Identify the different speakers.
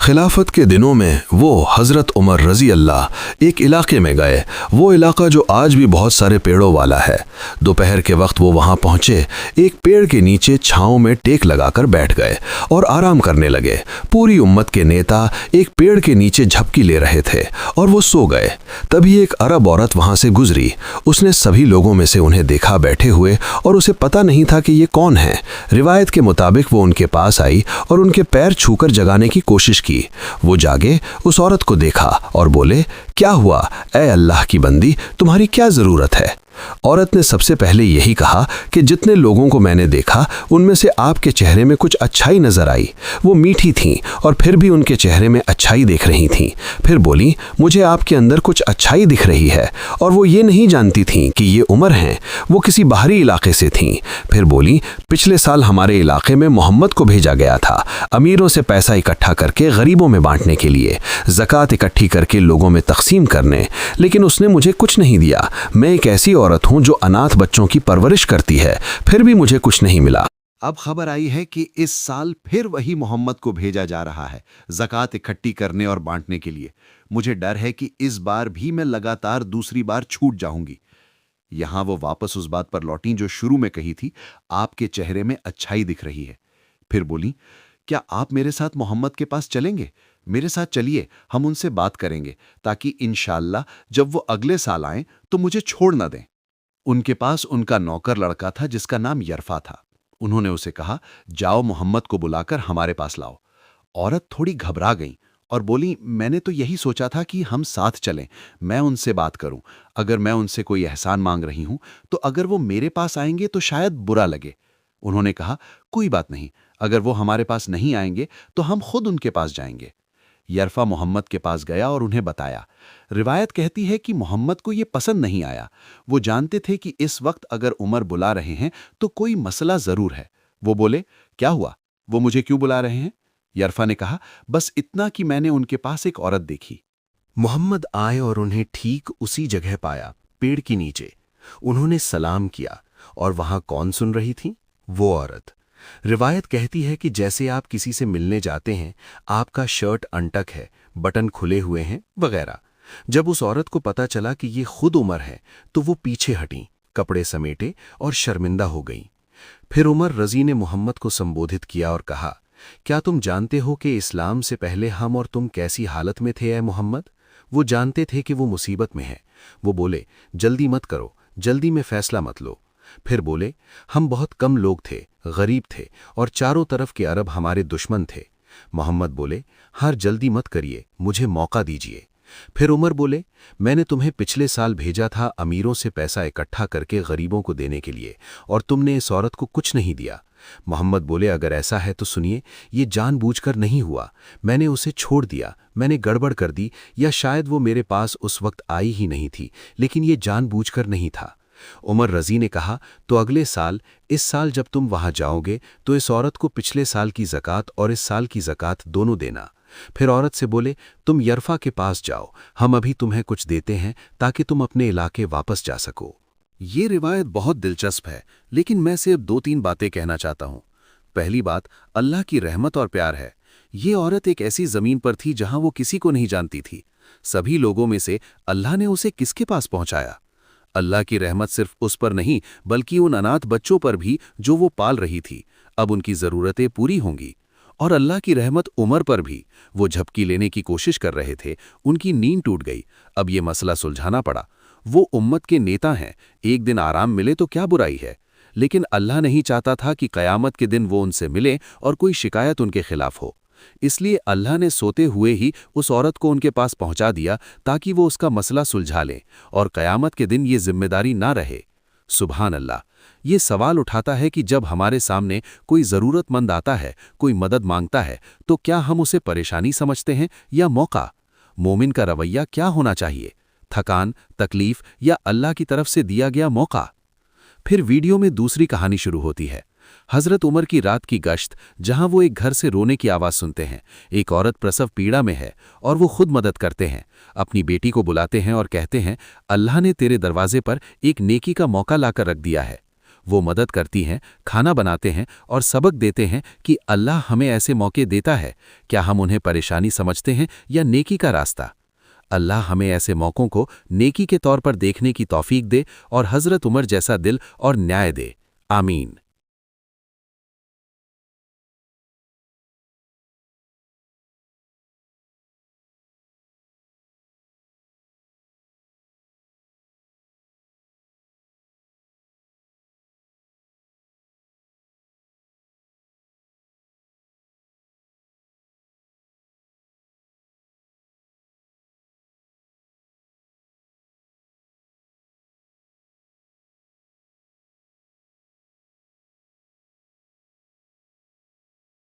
Speaker 1: खिलाफत के दिनों में वो हज़रत उमर रज़ी अल्लाह एक इलाके में गए। वो इलाका जो आज भी बहुत सारे पेड़ों वाला है। दोपहर के वक्त वो वहाँ पहुँचे। एक पेड़ के नीचे छाँव में टेक लगाकर बैठ गए और आराम करने लगे। पूरी उम्मत के नेता एक पेड़ के नीचे झपकी ले रहे थे और वो सो गए। तभी एक अरब औरत वहाँ से गुजरी। उसने सभी लोगों में से उन्हें देखा बैठे हुए और उसे पता नहीं था कि ये कौन है। रिवायत के मुताबिक वो उनके पास आई और उनके पैर छूकर जगाने की कोशिश की। वो जागे, उस औरत को देखा और बोले, क्या हुआ ऐ अल्लाह की बंदी, तुम्हारी क्या ज़रूरत है? औरत ने सबसे पहले यही कहा कि जितने लोगों को मैंने देखा उनमें से आपके चेहरे में कुछ अच्छाई नजर आई। वो मीठी थीं और फिर भी उनके चेहरे में अच्छाई दिख रही थीं। फिर बोली, मुझे आपके अंदर कुछ अच्छाई दिख रही है। और वो ये नहीं जानती थीं कि ये उमर हैं। वो किसी बाहरी इलाके से थीं। फिर बोली, पिछले साल हमारे इलाके में मोहम्मद को भेजा गया था अमीरों से पैसा इकट्ठा करके गरीबों में बांटने के लिए, ज़कात इकट्ठी करके लोगों में तकसीम करने, लेकिन उसने मुझे कुछ नहीं दिया। मैं एक ऐसी औरत हूं जो अनाथ बच्चों की परवरिश करती है, फिर भी मुझे कुछ नहीं मिला।
Speaker 2: अब खबर आई है कि इस साल फिर वही मोहम्मद को भेजा जा रहा है ज़कात इकट्ठी करने और बांटने के लिए। मुझे डर है कि इस बार भी मैं लगातार दूसरी बार छूट जाऊंगी। यहां वो वापस उस बात पर लौटी जो शुरू में कही थी, आपके चेहरे में अच्छाई दिख रही है। फिर बोली, क्या आप मेरे साथ मोहम्मद के पास चलेंगे? मेरे साथ चलिए, हम उनसे बात करेंगे ताकि इंशाअल्लाह जब वो अगले साल आएं तो मुझे छोड़ न दें। उनके पास उनका नौकर लड़का था जिसका नाम यरफा था। उन्होंने उसे कहा, जाओ मोहम्मद को बुलाकर हमारे पास लाओ। औरत थोड़ी घबरा गई और बोली, मैंने तो यही सोचा था कि हम साथ चलें, मैं उनसे बात करूं। अगर मैं उनसे कोई एहसान मांग रही हूं तो अगर वो मेरे पास आएंगे तो शायद बुरा लगे। उन्होंने कहा, कोई बात नहीं, अगर वो हमारे पास नहीं आएंगे तो हम खुद उनके पास जाएंगे। यरफा मोहम्मद के पास गया और उन्हें बताया। रिवायत कहती है कि मोहम्मद को ये पसंद नहीं आया। वो जानते थे कि इस वक्त अगर उमर बुला रहे हैं तो कोई मसला ज़रूर है। वो बोले, क्या हुआ, वो मुझे क्यों बुला रहे हैं? यरफा ने कहा, बस इतना कि मैंने उनके पास एक औरत देखी।
Speaker 3: मोहम्मद आए और उन्हें ठीक उसी जगह पाया, पेड़ के नीचे। उन्होंने सलाम किया और वहां कौन सुन रही थी? वो औरत। रिवायत कहती है कि जैसे आप किसी से मिलने जाते हैं, आपका शर्ट अनटक है, बटन खुले हुए हैं वगैरह। जब उस औरत को पता चला कि ये खुद उमर है तो वो पीछे हटी, कपड़े समेटे और शर्मिंदा हो गई। फिर उमर रज़ी ने मोहम्मद को संबोधित किया और कहा, क्या तुम जानते हो कि इस्लाम से पहले हम और तुम कैसी हालत में थे ऐ मोहम्मद? वो जानते थे कि वो मुसीबत में है। वो बोले, जल्दी मत करो, जल्दी में फैसला मत लो। फिर बोले, हम बहुत कम लोग थे, गरीब थे और चारों तरफ के अरब हमारे दुश्मन थे। मोहम्मद बोले, हर जल्दी मत करिए, मुझे मौका दीजिए। फिर उमर बोले, मैंने तुम्हें पिछले साल भेजा था अमीरों से पैसा इकट्ठा करके गरीबों को देने के लिए, और तुमने इस औरत को कुछ नहीं दिया। मोहम्मद बोले, अगर ऐसा है तो सुनिए, ये जानबूझकर नहीं हुआ, मैंने उसे छोड़ दिया, मैंने गड़बड़ कर दी, या शायद वो मेरे पास उस वक्त आई ही नहीं थी, लेकिन ये जानबूझकर नहीं था। उमर रज़ी ने कहा, तो अगले साल, इस साल जब तुम वहां जाओगे तो इस औरत को पिछले साल की ज़कात और इस साल की ज़कात दोनों देना। फिर औरत से बोले, तुम यरफा के पास जाओ, हम अभी तुम्हें कुछ देते हैं ताकि तुम अपने इलाके वापस जा सको।
Speaker 2: ये रिवायत बहुत दिलचस्प है, लेकिन मैं सिर्फ 2-3 बातें कहना चाहता हूँ। पहली बात, अल्लाह की रहमत और प्यार है। ये औरत एक ऐसी ज़मीन पर थी जहाँ वो किसी को नहीं जानती थी। सभी लोगों में से अल्लाह ने उसे किसके पास पहुँचाया? अल्लाह की रहमत सिर्फ उस पर नहीं बल्कि उन अनाथ बच्चों पर भी जो वो पाल रही थी। अब उनकी ज़रूरतें पूरी होंगी। और अल्लाह की रहमत उमर पर भी। वो झपकी लेने की कोशिश कर रहे थे, उनकी नींद टूट गई। अब ये मसला सुलझाना पड़ा। वो उम्मत के नेता हैं, एक दिन आराम मिले तो क्या बुराई है। लेकिन अल्लाह नहीं चाहता था कि क़यामत के दिन वो उनसे मिले और कोई शिकायत उनके खिलाफ हो। इसलिए अल्लाह ने सोते हुए ही उस औरत को उनके पास पहुंचा दिया ताकि वो उसका मसला सुलझा लें और क़यामत के दिन ये जिम्मेदारी ना रहे। सुभान अल्लाह। ये सवाल उठाता है कि जब हमारे सामने कोई ज़रूरतमंद आता है, कोई मदद मांगता है, तो क्या हम उसे परेशानी समझते हैं या मौका? मोमिन का रवैया क्या होना चाहिए? थकान, तकलीफ या अल्लाह की तरफ से दिया गया मौका? फिर वीडियो में दूसरी कहानी शुरू होती है। हज़रत उमर की रात की गश्त, जहां वो एक घर से रोने की आवाज़ सुनते हैं। एक औरत प्रसव पीड़ा में है और वो खुद मदद करते हैं। अपनी बेटी को बुलाते हैं और कहते हैं, अल्लाह ने तेरे दरवाजे पर एक नेकी का मौका लाकर रख दिया है। وہ مدد کرتی ہیں، کھانا بناتے ہیں اور سبق دیتے ہیں کہ اللہ ہمیں ایسے موقع دیتا ہے، کیا ہم انہیں پریشانی سمجھتے ہیں یا نیکی کا راستہ؟ اللہ ہمیں ایسے موقعوں کو نیکی کے طور پر دیکھنے کی توفیق دے اور حضرت عمر جیسا دل اور نیائے دے، آمین۔